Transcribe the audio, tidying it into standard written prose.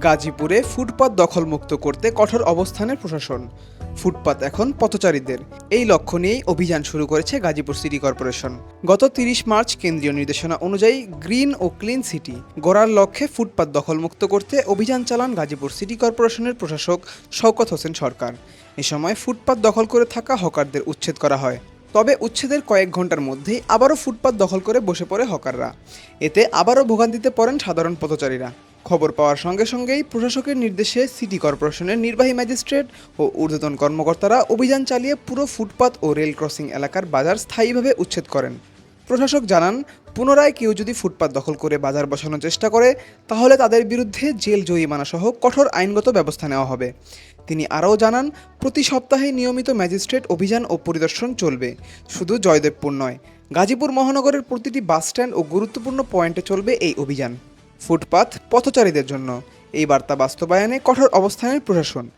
গাজীপুরে ফুটপাত দখলমুক্ত করতে কঠোর অবস্থানের প্রশাসন। ফুটপাত এখন পথচারীদের, এই লক্ষ্য নিয়েই অভিযান শুরু করেছে গাজীপুর সিটি কর্পোরেশন। গত 30 মার্চ কেন্দ্রীয় নির্দেশনা অনুযায়ী গ্রিন ও ক্লিন সিটি গড়ার লক্ষ্যে ফুটপাত দখলমুক্ত করতে অভিযান চালান গাজীপুর সিটি কর্পোরেশনের প্রশাসক শওকত হোসেন সরকার। এ সময় ফুটপাত দখল করে থাকা হকারদের উচ্ছেদ করা হয়। তবে উচ্ছেদের কয়েক ঘন্টার মধ্যেই আবারও ফুটপাত দখল করে বসে পড়ে হকাররা। এতে আবারও ভোগান্তিতে পড়েন সাধারণ পথচারীরা। খবর পাওয়ার সঙ্গে সঙ্গেই প্রশাসকের নির্দেশে সিটি কর্পোরেশনের নির্বাহী ম্যাজিস্ট্রেট ও ঊর্ধ্বতন কর্মকর্তারা অভিযান চালিয়ে পুরো ফুটপাত ও রেল ক্রসিং এলাকার বাজার স্থায়ীভাবে উচ্ছেদ করেন। প্রশাসক জানান, পুনরায় কেউ যদি ফুটপাত দখল করে বাজার বসানোর চেষ্টা করে তাহলে তাদের বিরুদ্ধে জেল জরিমানা সহ কঠোর আইনগত ব্যবস্থা নেওয়া হবে। তিনি আরও জানান, প্রতি সপ্তাহে নিয়মিত ম্যাজিস্ট্রেট অভিযান ও পরিদর্শন চলবে। শুধু জয়দেবপুর নয়, গাজীপুর মহানগরের প্রতিটি বাসস্ট্যান্ড ও গুরুত্বপূর্ণ পয়েন্টে চলবে এই অভিযান। ফুটপাত পথচারীদের জন্য, এই বার্তা বাস্তবায়নে কঠোর অবস্থানের প্রশাসন।